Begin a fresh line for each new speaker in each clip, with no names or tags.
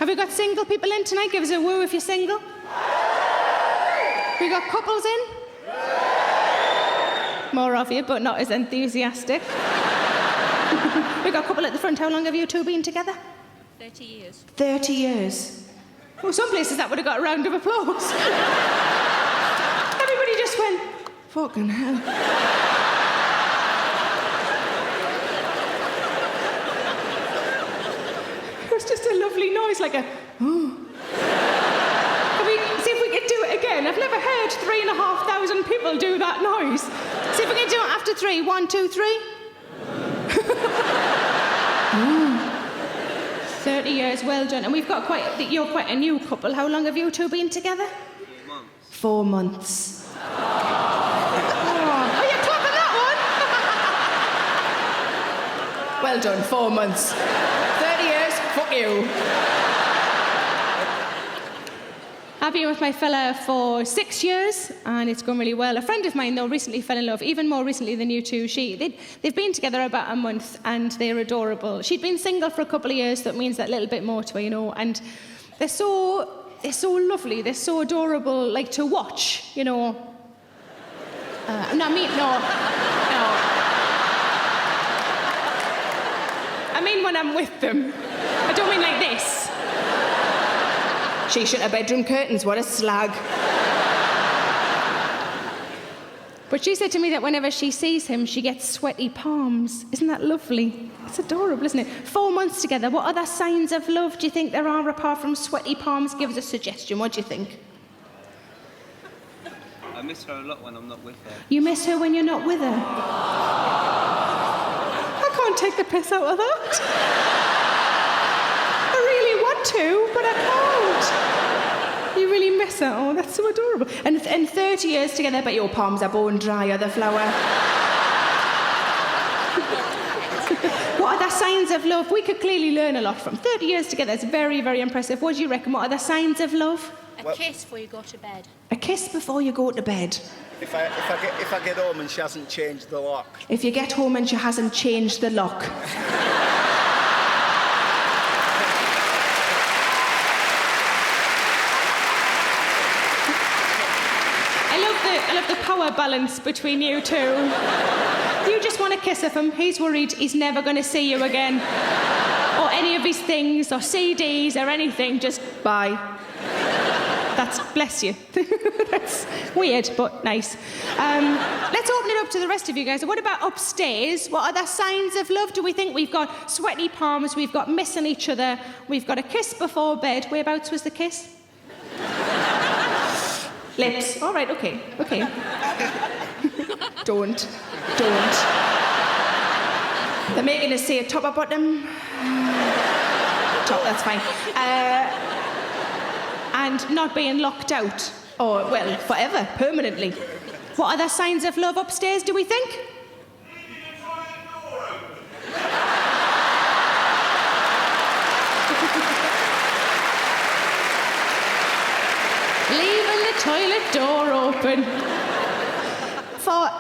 Have we got single people in tonight? Give us a woo if you're single. We got couples in? More of you, but not as enthusiastic. We got a couple at the front. How long have you two been together?
30 years.
30 years. Well, some places that would have got a round of applause. Everybody just went, fucking hell. It was just a lovely noise, like a, oh. Can we see if we can do it again? I've never heard 3,500 people do that noise. See if we can do it after 3. 1, 2, 3. 30 years, well done. And we've got you're quite a new couple. How long have you two been together? 4 months. 4 months. Oh, you're clapping that one? Well done, 4 months. 30 years, fuck you. I've been with my fella for 6 years, and it's gone really well. A friend of mine, though, recently fell in love, even more recently than you two. They've been together about a month, and they're adorable. She'd been single for a couple of years, so it means that little bit more to her, you know. And they're so lovely, they're so adorable, like to watch, you know. No. I mean when I'm with them. I don't mean like this. She shut her bedroom curtains, what a slag. But she said to me that whenever she sees him, she gets sweaty palms. Isn't that lovely? It's adorable, isn't it? 4 months together, what other signs of love do you think there are apart from sweaty palms? Give us a suggestion, what do you think?
I miss her a lot when I'm not with her.
You miss her when you're not with her? I can't take the piss out of that. I really want to, but I can't. You really miss her. Oh, that's so adorable. And 30 years together, but your palms are bone dry, are the flower. What other signs of love? We could clearly learn a lot from. 30 years together is very, very impressive. What do you reckon? What are the signs of love?
A kiss before you go to bed.
A kiss before you go to bed.
If I get home and she hasn't changed the lock.
If you get home and she hasn't changed the lock. I love the power balance between you two. You just want a kiss of him. He's worried he's never going to see you again. Or any of his things, or CDs, or anything. Just bye. That's, bless you. That's weird, but nice. Let's open it up to the rest of you guys. What about upstairs? What are the signs of love? Do we think we've got sweaty palms, we've got missing each other, we've got a kiss before bed? Whereabouts was the kiss? Lips. All right, okay. Don't. They're making us say a top or bottom. Top, that's fine. And not being locked out. Or, well, forever, permanently. What other signs of love upstairs, do we think? Leaving the toilet door open. For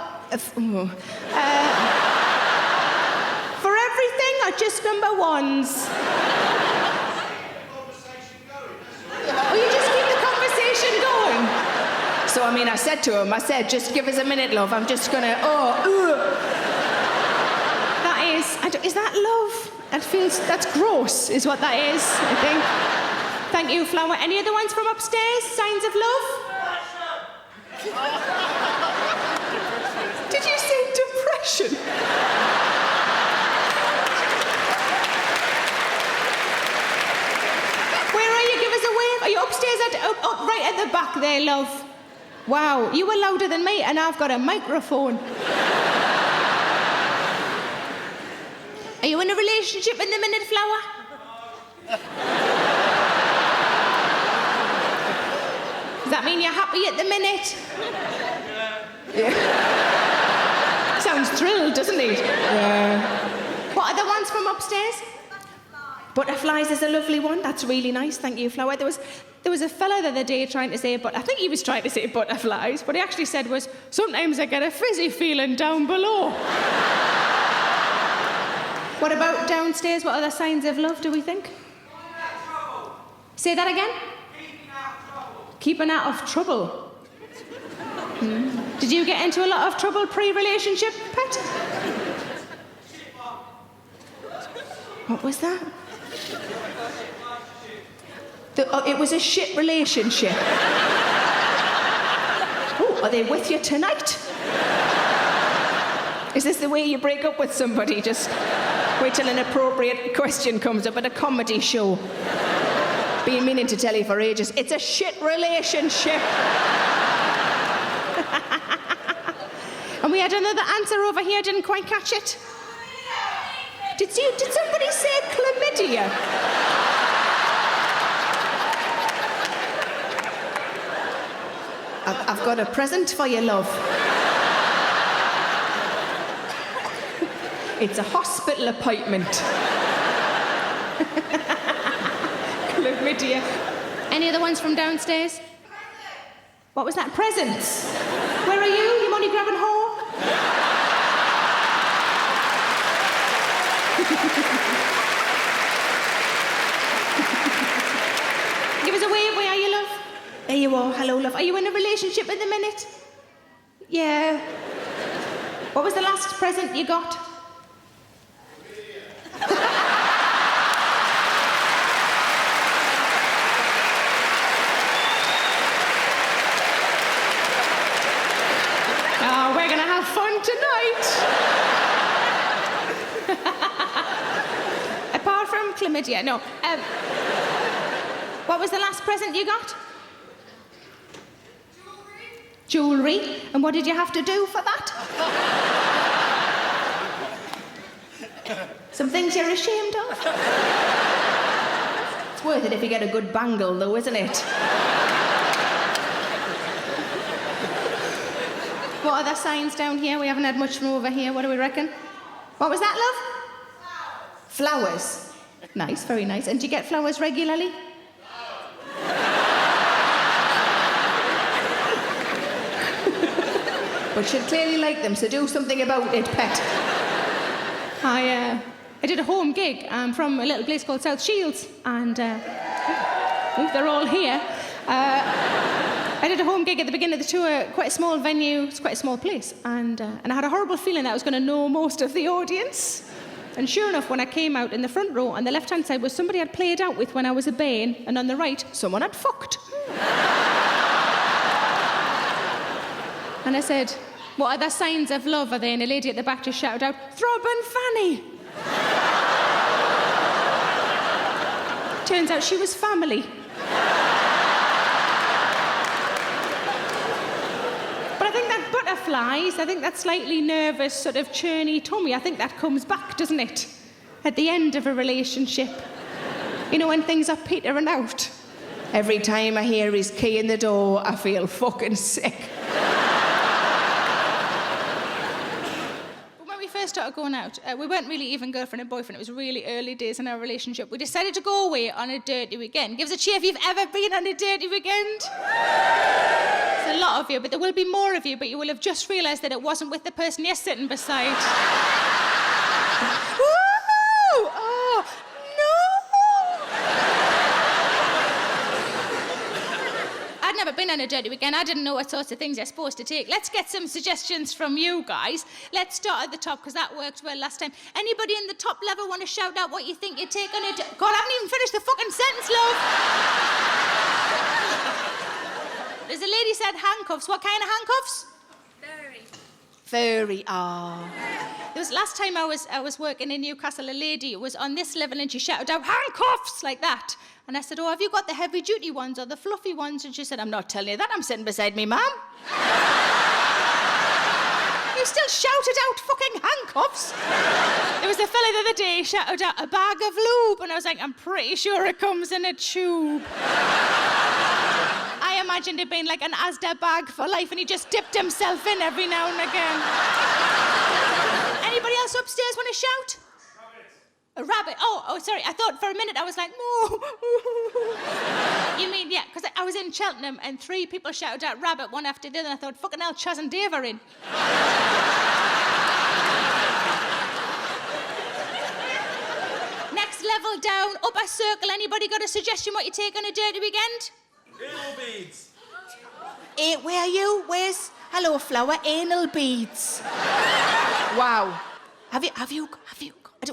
everything or just number ones? Oh, you just keep the conversation going? So, I mean, I said to him, just give us a minute, love. I'm just gonna, That is that love? That's gross, is what that is, I think. Thank you, Flower. Any other ones from upstairs? Signs of love? Did you say depression? Where are you? Give us a wave. Are you upstairs? Right at the back there, love. Wow, you were louder than me, and I've got a microphone. Are you in a relationship in the minute, Flower? Does that mean you're happy at the minute? Yeah. Sounds thrilled, doesn't he? Yeah. What are the ones from upstairs? Butterflies is a lovely one. That's really nice. Thank you, Flower. There was a fella the other day trying to say, I think he was trying to say butterflies. What he actually said was, sometimes I get a fizzy feeling down below. What about downstairs? What other signs of love do we think? Say that again? Keeping out of trouble. Did you get into a lot of trouble pre-relationship, Pet? What was that? It was a shit relationship. Oh, are they with you tonight? Is this the way you break up with somebody? Just wait till an appropriate question comes up at a comedy show. Been meaning to tell you for ages, it's a shit relationship. And we had another answer over here, didn't quite catch it. Did somebody say chlamydia? I've got a present for you, love. It's a hospital appointment. Chlamydia. Any other ones from downstairs? What was that? Presents. Where are you? You money grabbing whore? Give us a wave. Where are you, love? There you are. Hello, love. Are you in a relationship at the minute? Yeah. What was the last present you got? Oh, we're going to have fun tonight. Apart from chlamydia, no. What was the last present you got? Jewellery. And what did you have to do for that? Some things you're ashamed of? It's worth it if you get a good bangle, though, isn't it? What other signs down here? We haven't had much from over here. What do we reckon? What was that, love? Flowers. Nice, very nice. And do you get flowers regularly? But she'd clearly like them, so do something about it, Pet. I did a home gig from a little place called South Shields, and they're all here. I did a home gig at the beginning of the tour, quite a small venue, it's quite a small place, and I had a horrible feeling that I was going to know most of the audience. And sure enough, when I came out in the front row, on the left-hand side was somebody I'd played out with when I was a bairn, and on the right, someone I'd fucked. And I said, what other signs of love are there? And a lady at the back just shouted out, Throbbing Fanny. Turns out she was family. But I think that butterflies, I think that slightly nervous, sort of churny tummy, I think that comes back, doesn't it? At the end of a relationship. You know, when things are petering out. Every time I hear his key in the door, I feel fucking sick. Started going out. We weren't really even girlfriend and boyfriend. It was really early days in our relationship. We decided to go away on a dirty weekend. Give us a cheer if you've ever been on a dirty weekend. There's a lot of you, but there will be more of you, but you will have just realised that it wasn't with the person you're sitting beside. Woo! Oh, no! I'd never been on a dirty weekend. I didn't know what sorts of things you're supposed to take. Let's get some suggestions from you guys. Let's start at the top, because that worked well last time. Anybody in the top level want to shout out what you think you take on a... God, I haven't even finished the fucking sentence, love. There's a lady said handcuffs. What kind of handcuffs? Furry. Ah. It was last time I was working in Newcastle, a lady was on this level and she shouted out, handcuffs, like that. And I said, oh, have you got the heavy-duty ones or the fluffy ones? And she said, I'm not telling you that, I'm sitting beside me, ma'am. You still shouted out fucking handcuffs. There was a fella the other day shouted out a bag of lube, and I was like, I'm pretty sure it comes in a tube. I imagined it being like an Asda bag for life, and he just dipped himself in every now and again. Anybody else upstairs want to shout? A rabbit. Oh, sorry. I thought for a minute I was like, no. You mean, yeah, because I was in Cheltenham and 3 people shouted out rabbit, one after the other, and I thought, fucking hell, Chaz and Dave are in. Next level down. Upper circle. Anybody got a suggestion what you take on a dirty weekend?
Anal beads.
Where are you? Where's... Hello, Flower. Anal beads. Wow. Have you...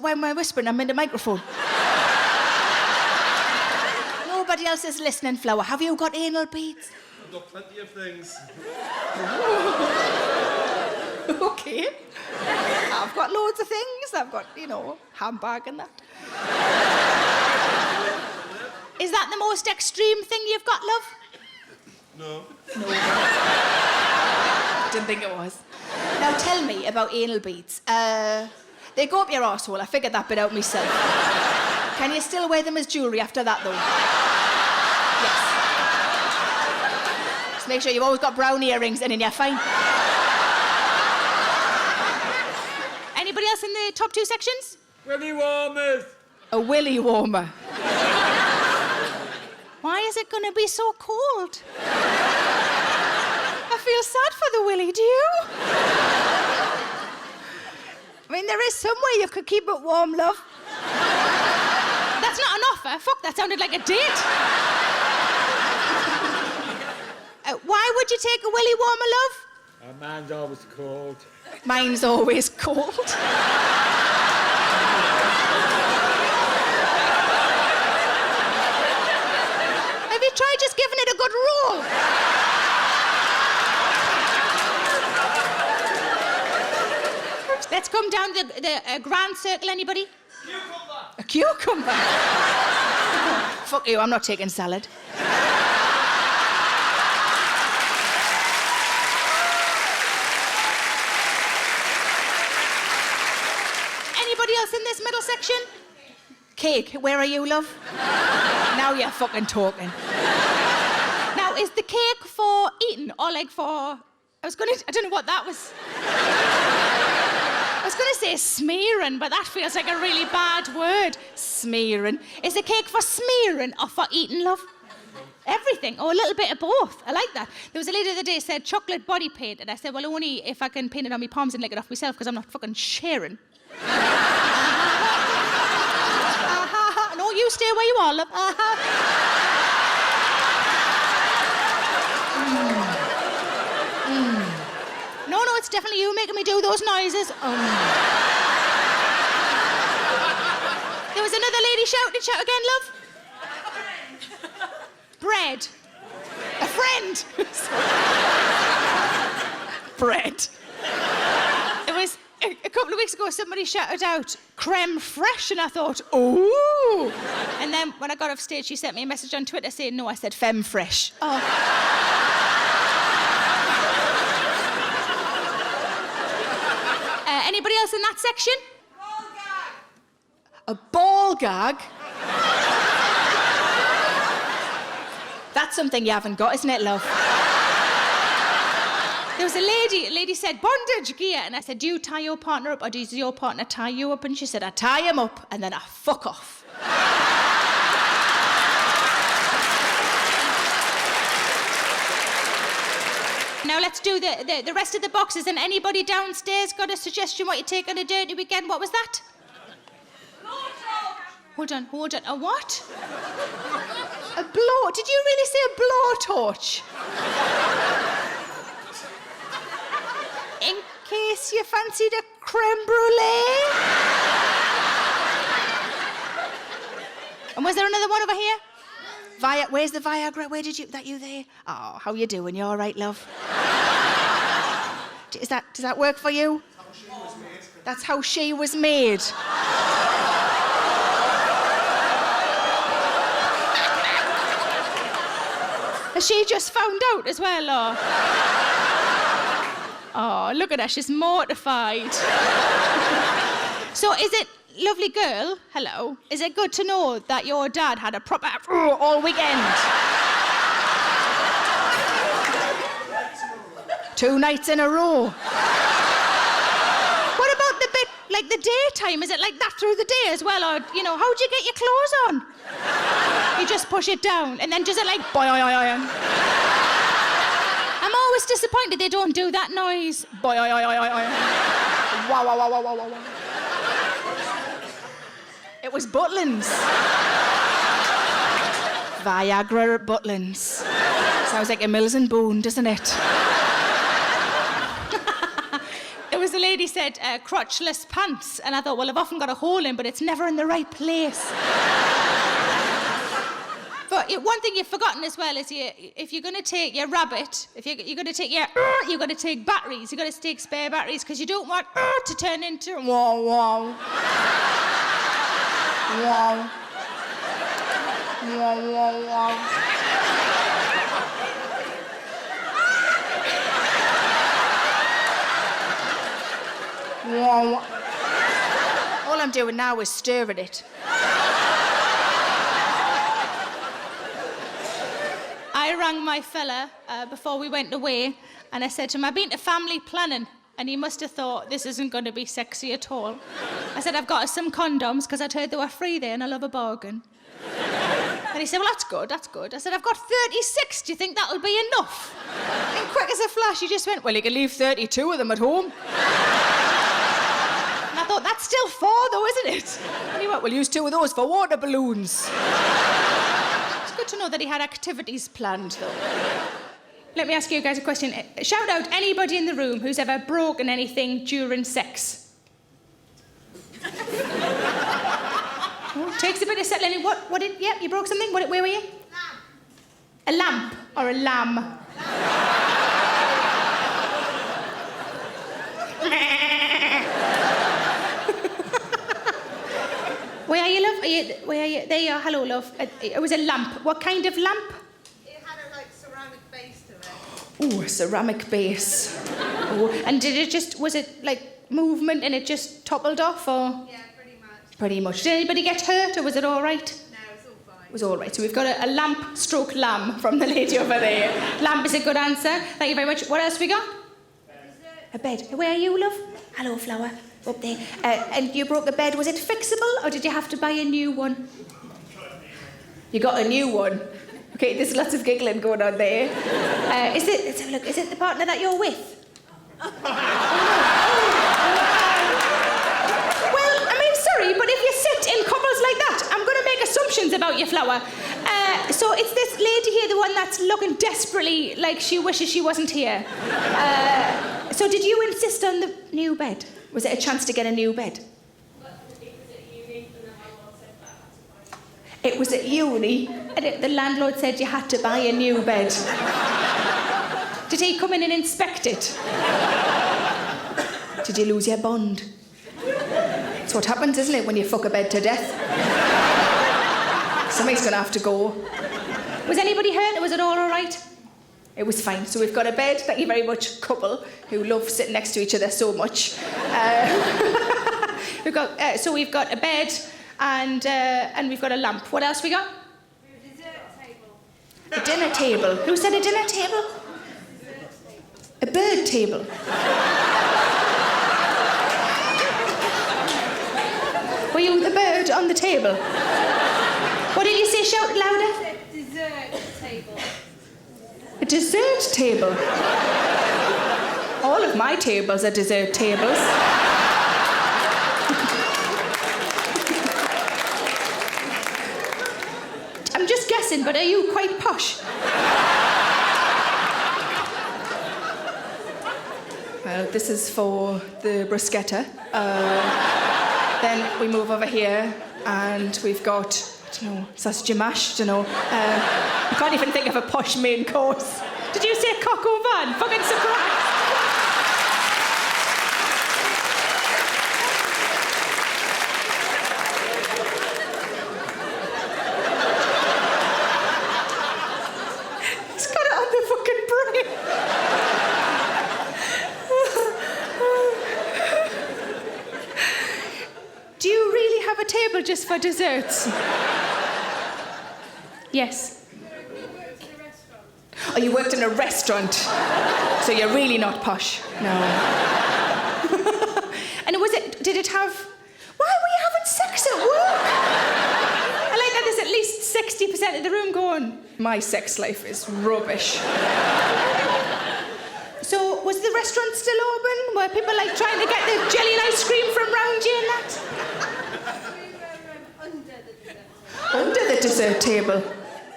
Why am I whispering? I'm in the microphone. Nobody else is listening, Flower. Have you got anal beads?
I've got plenty of things.
Okay. I've got loads of things. I've got, handbag and that.
Is that the most extreme thing you've got, love?
No.
Didn't think it was. Now tell me about anal beads. They go up your arsehole. I figured that bit out myself. Can you still wear them as jewellery after that, though? Yes. Just make sure you've always got brown earrings and then you're fine.
Anybody else in the top 2 sections?
Willy warmers.
A willy warmer.
Why is it going to be so cold? I feel sad for the willy, do you?
I mean, there is some way you could keep it warm, love.
That's not an offer. Fuck, that sounded like a date. Why would you take a willy warmer, love?
Mine's always cold.
Mine's always cold.
Have you tried just giving it a good roll? Let's come down the grand circle, anybody?
A cucumber? Fuck you, I'm not taking salad.
Anybody else in this middle section?
Cake, where are you, love? Now you're fucking talking.
Now, is the cake for eating or like for... I don't know what that was. I was going to say smearing, but that feels like a really bad word. Smearing. Is the cake for smearing or for eating, love? Everything, or a little bit of both. I like that. There was a lady the other day said chocolate body paint, and I said, well, only if I can paint it on my palms and lick it off myself, because I'm not fucking sharing. No, you stay where you are, love. No, it's definitely you making me do those noises. There was another lady shouting, shout again, love. Bread. A friend.
Bread.
It was a couple of weeks ago, somebody shouted out creme fraiche, and I thought, ooh. And then when I got off stage, she sent me a message on Twitter saying, no, I said femme fraiche. Oh. Anybody else in that section?
Ball gag. A ball gag? That's something you haven't got, isn't it, love?
There was a lady said, bondage gear. And I said, do you tie your partner up or does your partner tie you up? And she said, I tie him up and then I fuck off. Now let's do the rest of the boxes. And anybody downstairs got a suggestion what you take on a dirty weekend? What was that? Hold on. A what?
A blow... Did you really say a blowtorch?
In case you fancied a creme brulee. And was there another one over here?
Where's the Viagra? Where did you... That you there? Oh, how you doing? You all right, love? Does that work for you? That's how she was made.
Has she just found out as well, or? Oh, look at her, she's mortified. So is it, lovely girl, hello, is it good to know that your dad had a proper all weekend?
2 nights in a row.
What about the bit, like the daytime? Is it like that through the day as well? Or, how'd you get your clothes on? You just push it down, and then does it like boy? I'm always disappointed they don't do that noise. Boy. Wow.
It was Butlins. Viagra at Butlins. Sounds like a Mills and Boone, doesn't it?
There was a lady said crotchless pants, and I thought, well, I've often got a hole in, but it's never in the right place. But one thing you've forgotten as well is if you're going to take your rabbit, if you're going to take you've got to take batteries. You've got to take spare batteries because you don't want to turn into wow, wow. Wow. Wow, wow, wow. Wow.
All I'm doing now is stirring it.
I rang my fella before we went away, and I said to him, I've been to family planning, and he must have thought this isn't going to be sexy at all. I said, I've got some condoms, because I'd heard they were free there, and I love a bargain. And he said, well, that's good, that's good. I said, I've got 36, do you think that'll be enough? And quick as a flash, he just went, well, you can leave 32 of them at home. And I thought, that's still 4, though, isn't it?
And he went, we'll use 2 of those for water balloons.
It's good to know that he had activities planned, though. Let me ask you guys a question. Shout out anybody in the room who's ever broken anything during sex. Oh, takes a bit of settling. You broke something? Where were you? Lamp. A lamp or a lamb? Where are you, love? Where are you? There you are. Hello, love. It was a lamp. What kind of lamp?
It had a ceramic base to it.
Ooh, a ceramic base. Ooh. And was it like movement and it just toppled off, or?
Yeah, pretty much.
Pretty much. Did anybody get hurt, or was it all right?
No, it's all fine.
It was all right. So we've got a lamp stroke lamb from the lady over there. Lamp is a good answer. Thank you very much. What else we got? A bed. Where are you, love? Hello, flower. Up there. And you broke a bed. Was it fixable, or did you have to buy a new one? You got a new one. Okay, there's lots of giggling going on there. Let's have a look. Is it the partner that you're with? Well, I mean, sorry, but if you sit in couples like that, I'm going to make assumptions about your flower. So it's this lady here, the one that's looking desperately like she wishes she wasn't here. So did you insist on the new bed? Was it a chance to get a new bed? It was at uni, and the landlord said you had to buy a new bed. Did he come in and inspect it? Did you lose your bond? That's what happens, isn't it, when you fuck a bed to death? Somebody's going to have to go. Was anybody hurt, or was it all right? It was fine. So we've got a bed, thank you very much, couple who love sitting next to each other so much. We've got a bed and we've got a lamp. What else we got?
A dessert table.
A dinner table. Who said a dinner table? A bird table. Were you the bird on the table? What did you say? Shout it louder.
A dessert table.
A dessert table. All of my tables are dessert tables. I'm just guessing, but are you quite posh? Well, this is for the bruschetta. Then we move over here, and we've got, I don't know, sausage and mash, I don't know. I can't even think of a posh main course. Did you say coq au vin? Fucking surprised. He's got it on the fucking brain. Do you really have a table just for desserts? Yes. Oh, you worked in a restaurant. So you're really not posh. No. And did it have... Why were you having sex at work? I like that there's at least 60% of the room going, my sex life is rubbish. So was the restaurant still open? Were people trying to get the jelly and ice cream from round you and that?
Under the dessert table.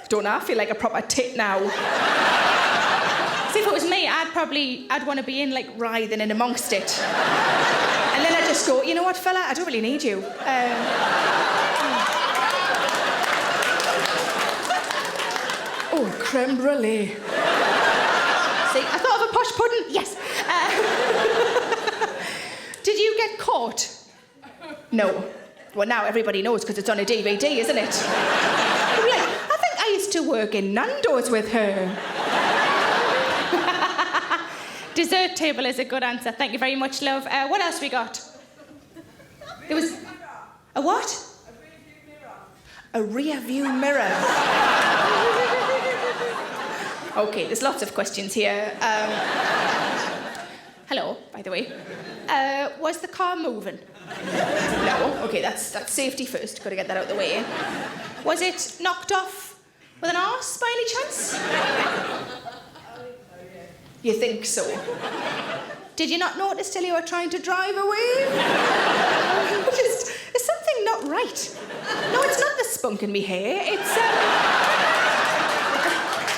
Don't know, I feel like a proper tit now.
See, if it was me, I'd want to be in, like,
Writhing in amongst it. And then I just go, you know what, fella, I don't really need you. Oh, creme brulee.
See, I thought of a posh pudding. Yes. Did you get caught?
No. Well, now everybody knows because it's on a DVD, isn't it?
Like, I think I used to work in Nando's with her. Dessert table is a good answer. Thank you very much, love. What else we got? There was a what?
A rear view mirror. Okay, there's lots of questions here.
Hello, by the way. Was the car moving?
No. Okay, that's safety first. Got to get that out of the way.
Was it knocked off with an arse by any chance?
You think so?
Did you not notice till you were trying to drive away?
There's something not right.
No, it's not the spunk in me hair. It's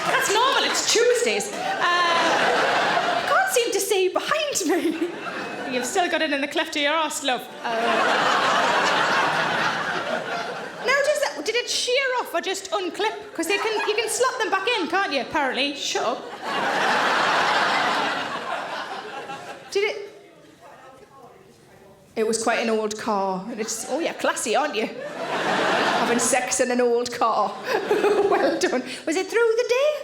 that's normal. It's Tuesdays. Can't seem to see behind me. You've still got it in the cleft of your arse, love. Now, did it shear off or just unclip? Because you can slot them back in, can't you? Apparently. Shut up.
Did it? It was quite an old car. And it's, oh yeah, classy, aren't you? Having sex in an old car. Well done.
Was it through the day?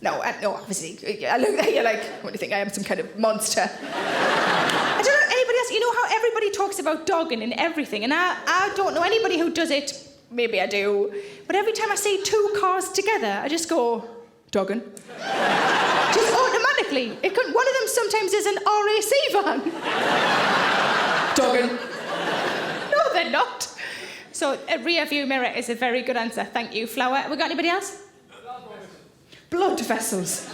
No, obviously. I look at you like, what do you think? I am some kind of monster.
I don't know anybody else. You know how everybody talks about dogging and everything, and I don't know anybody who does it.
Maybe I do.
But every time I see two cars together, I just go, dogging. Just automatically. One of them sometimes is an RAC van.
Dogging.
No, they're not. So a rear view mirror is a very good answer. Thank you, Flower. Have we got anybody else?
Blood vessels.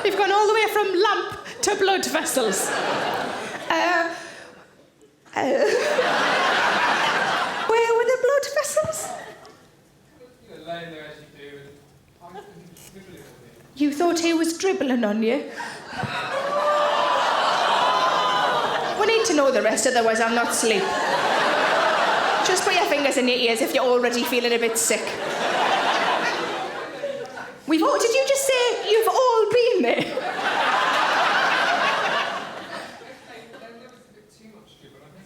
We've gone all the way from lamp to blood vessels.
Where were the blood vessels?
Lying there as you do, and I'm dribbling on you.
You thought he was dribbling on you? We need to know the rest, otherwise I'll not sleep. Just put your fingers in your ears if you're already feeling a bit sick. Did you just say you've all been there?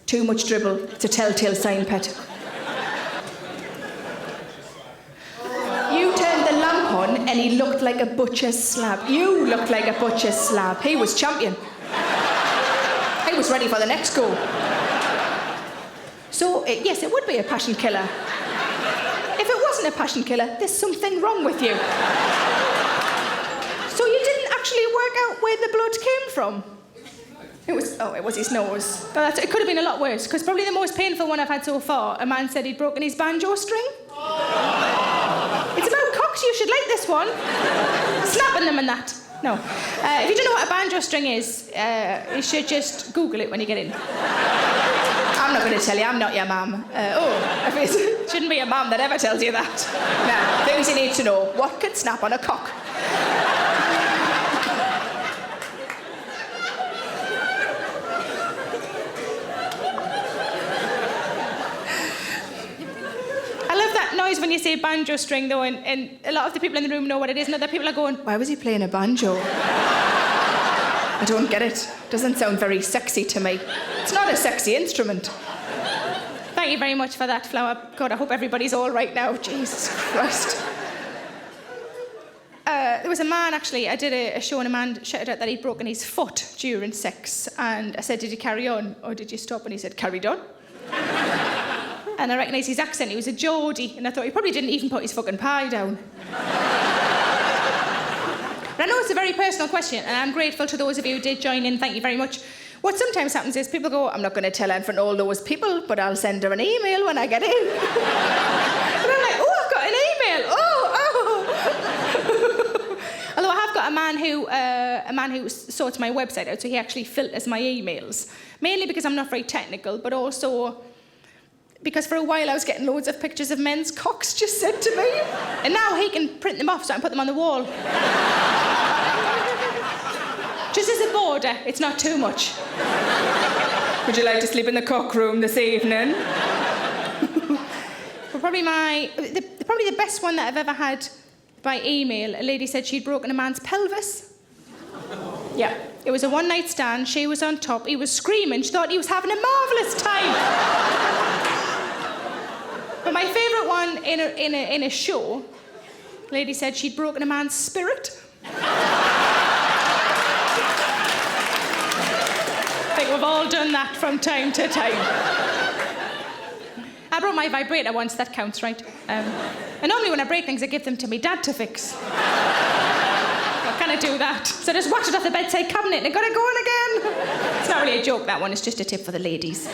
Too much dribble. It's a telltale sign, pet. You turned the lamp on and he looked like a butcher's slab. You looked like a butcher's slab. He was champion. He was ready for the next go. So, yes, it would be a passion killer. If it wasn't a passion killer, there's something wrong with you. So you didn't actually work out where the blood came from? It was his nose.
Oh, it could have been a lot worse, because probably the most painful one I've had so far, a man said he'd broken his banjo string. It's about cocks, you should like this one. Snapping them and that. No. If you don't know what a banjo string is, you should just Google it when you get in.
I'm not going to tell you, I'm not your mum. If it shouldn't be a mum that ever tells you that. Now, things you need to know. What can snap on a cock?
I love that noise when you say banjo string, though, and a lot of the people in the room know what it is, and other people are going,
Why was he playing a banjo? I don't get it. Doesn't sound very sexy to me. It's not a sexy instrument.
thank you very much for that, Flower. God, I hope everybody's all right now. Jesus Christ. There was a man, actually, I did a show and a man shouted out that he'd broken his foot during sex, and I said, did you carry on or did you stop? And he said, carried on. And I recognised his accent, he was a Geordie, and I thought he probably didn't even put his fucking pie down. But I know it's a very personal question, and I'm grateful to those of you who did join in. Thank you very much. What sometimes happens is people go, I'm not going to tell her in front of all those people, but I'll send her an email when I get in. And I'm like, oh, I've got an email. Oh. Although I have got got a man who sorts my website out, so he actually filters my emails. Mainly because I'm not very technical, but also because for a while I was getting loads of pictures of men's cocks just sent to me. And now he can print them off so I can put them on the wall. Just as a border, it's not too much. Would you like to sleep in the cock room this evening? But probably the best one that I've ever had by email, a lady said she'd broken a man's pelvis. Yeah, it was a one-night stand. She was on top. He was screaming. She thought he was having a marvellous time. But my favourite one in a show, a lady said she'd broken a man's spirit. I think we've all done that from time to time. I brought my vibrator once, that counts, right? And normally when I break things, I give them to me dad to fix. I can't do that. So I just watch it off the bedside cabinet and I got it going again. It's not really a joke, that one. It's just a tip for the ladies.